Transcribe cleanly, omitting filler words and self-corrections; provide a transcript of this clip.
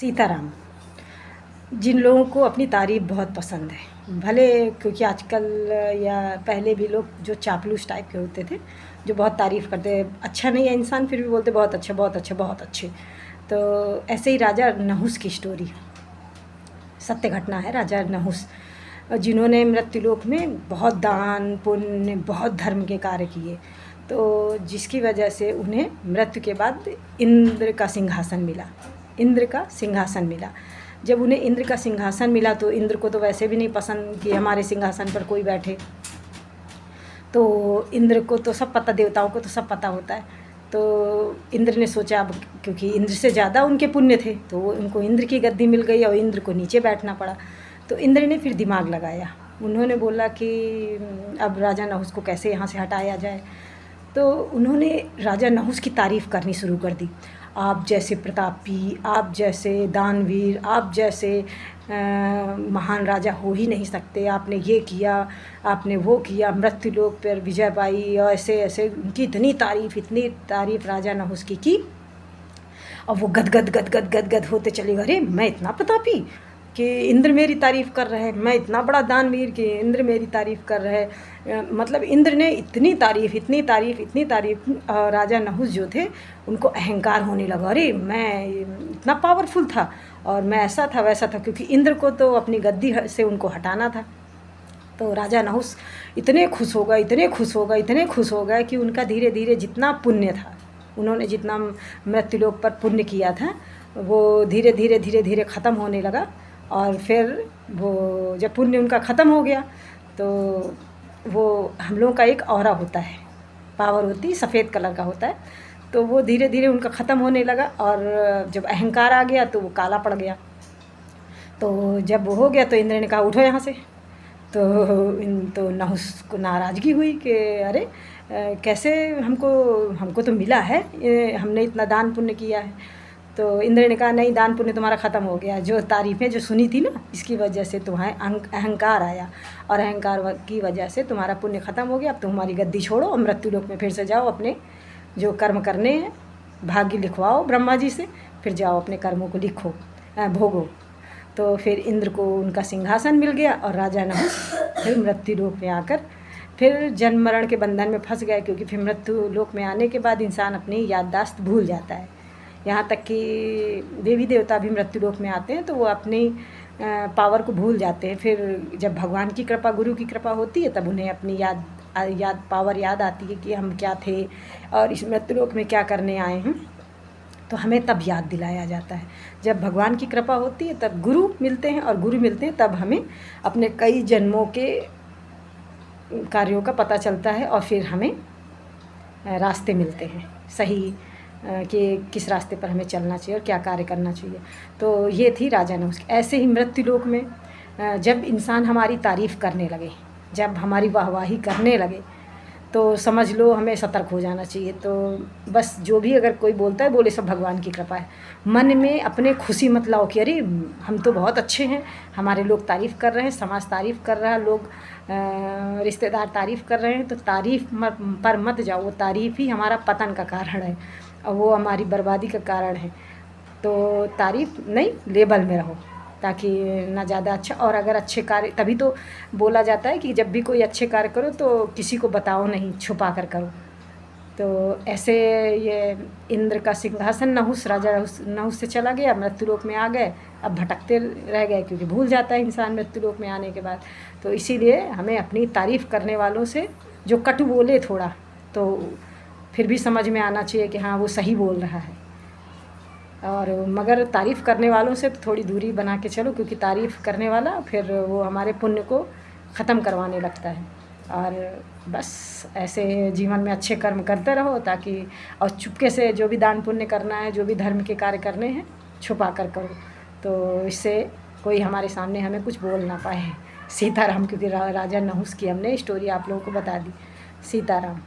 सीताराम। जिन लोगों को अपनी तारीफ़ बहुत पसंद है, भले क्योंकि आजकल या पहले भी लोग जो चापलूस टाइप के होते थे, जो बहुत तारीफ़ करते, अच्छा नहीं है इंसान फिर भी बोलते बहुत अच्छा बहुत अच्छा बहुत अच्छे। तो ऐसे ही राजा नहुस की स्टोरी है, सत्य घटना है। राजा नहुस जिन्होंने मृत्युलोक में बहुत दान पुण्य बहुत धर्म के कार्य किए, तो जिसकी वजह से उन्हें मृत्यु के बाद इंद्र का सिंहासन मिला। इंद्र का सिंहासन मिला। जब उन्हें इंद्र का सिंहासन मिला तो इंद्र को तो वैसे भी नहीं पसंद कि हमारे सिंहासन पर कोई बैठे। तो इंद्र को तो सब पता, देवताओं को तो सब पता होता है। तो इंद्र ने सोचा, अब क्योंकि इंद्र से ज़्यादा उनके पुण्य थे तो उनको इंद्र की गद्दी मिल गई और इंद्र को नीचे बैठना पड़ा। तो इंद्र ने फिर दिमाग लगाया, उन्होंने बोला कि अब राजा नहुस को कैसे यहाँ से हटाया जाए। तो उन्होंने राजा नहुस की तारीफ़ करनी शुरू कर दी। आप जैसे प्रतापी, आप जैसे दानवीर, आप जैसे महान राजा हो ही नहीं सकते। आपने ये किया, आपने वो किया, मृत्युलोक पर विजय पाई, और ऐसे ऐसे उनकी इतनी तारीफ़ राजा नहुस की। और वो गदगद होते चले गए, अरे मैं इतना प्रतापी कि इंद्र मेरी तारीफ़ कर रहे हैं, मैं इतना बड़ा दानवीर कि इंद्र मेरी तारीफ़ कर रहे हैं। मतलब इंद्र ने इतनी तारीफ़। राजा नहुस जो थे उनको अहंकार होने लगा, अरे मैं इतना पावरफुल था और मैं ऐसा था वैसा था, क्योंकि इंद्र को तो अपनी गद्दी से उनको हटाना था। तो राजा नहुस इतने खुश हो गए कि उनका धीरे धीरे जितना पुण्य था, उन्होंने जितना मृत्युलोक पर पुण्य किया था वो धीरे धीरे ख़त्म होने लगा। और फिर वो जब पुण्य उनका ख़त्म हो गया तो वो हम लोगों का एक ऑरा होता है, पावर होती है, सफ़ेद कलर का होता है। तो वो धीरे धीरे उनका ख़त्म होने लगा और जब अहंकार आ गया तो वो काला पड़ गया। तो जब वो हो गया तो इंद्र ने कहा उठो यहाँ से। तो नहुस को नाराज़गी हुई कि अरे कैसे, हमको तो मिला है, हमने इतना दान पुण्य किया है। तो इंद्र ने कहा नहीं, दान पुण्य तुम्हारा ख़त्म हो गया, जो तारीफ़ें जो सुनी थी ना इसकी वजह से तुम्हारे अहंकार आया, और अहंकार की वजह से तुम्हारा पुण्य ख़त्म हो गया। अब तुम्हारी गद्दी छोड़ो और मृत्युलोक में फिर से जाओ, अपने जो कर्म करने हैं भाग्य लिखवाओ ब्रह्मा जी से, फिर जाओ अपने कर्मों को लिखो, भोगो। तो फिर इंद्र को उनका सिंहासन मिल गया और राजा नहुस फिर मृत्युलोक में आकर फिर जन्म मरण के बंधन में फंस गए, क्योंकि फिर मृत्युलोक में आने के बाद इंसान अपनी याददाश्त भूल जाता है। यहाँ तक कि देवी देवता भी मृत्युलोक में आते हैं तो वो अपनी पावर को भूल जाते हैं। फिर जब भगवान की कृपा, गुरु की कृपा होती है, तब उन्हें अपनी पावर याद आती है कि हम क्या थे और इस मृत्युलोक में क्या करने आए हैं। तो हमें तब याद दिलाया जाता है। जब भगवान की कृपा होती है तब गुरु मिलते हैं, और गुरु मिलते हैं तब हमें अपने कई जन्मों के कार्यों का पता चलता है, और फिर हमें रास्ते मिलते हैं सही कि किस रास्ते पर हमें चलना चाहिए और क्या कार्य करना चाहिए। तो ये थी राजा नहुस। ऐसे ही मृत्युलोक में जब इंसान हमारी तारीफ़ करने लगे, जब हमारी वाहवाही करने लगे, तो समझ लो हमें सतर्क हो जाना चाहिए। तो बस जो भी अगर कोई बोलता है बोले सब भगवान की कृपा है। मन में अपने खुशी मत लाओ कि अरे हम तो बहुत अच्छे हैं, हमारे लोग तारीफ़ कर रहे हैं, समाज तारीफ़ कर रहा है, लोग रिश्तेदार तारीफ़ कर रहे हैं। तो तारीफ़ पर मत जाओ, वो तारीफ़ ही हमारा पतन का कारण है और वो हमारी बर्बादी का कारण है। तो तारीफ़ नहीं, लेवल में रहो ताकि ना ज़्यादा अच्छा, और अगर अच्छे कार्य, तभी तो बोला जाता है कि जब भी कोई अच्छे कार्य करो तो किसी को बताओ नहीं, छुपा कर करो। तो ऐसे ये इंद्र का सिंहासन राजा नहुस से चला गया, मृत्युलोक में आ गए। अब भटकते रह गए क्योंकि भूल जाता है इंसान मृत्युलोक में आने के बाद। तो इसीलिए हमें अपनी तारीफ़ करने वालों से जो कटु बोले थोड़ा, तो फिर भी समझ में आना चाहिए कि हाँ वो सही बोल रहा है। और मगर तारीफ़ करने वालों से तो थोड़ी दूरी बना के चलो, क्योंकि तारीफ़ करने वाला फिर वो हमारे पुण्य को ख़त्म करवाने लगता है। और बस ऐसे जीवन में अच्छे कर्म करते रहो ताकि, और चुपके से जो भी दान पुण्य करना है, जो भी धर्म के कार्य करने हैं, छुपा कर करो, तो इससे कोई हमारे सामने हमें कुछ बोल ना पाए। सीताराम। क्योंकि राजा नहुस की हमने स्टोरी आप लोगों को बता दी। सीताराम।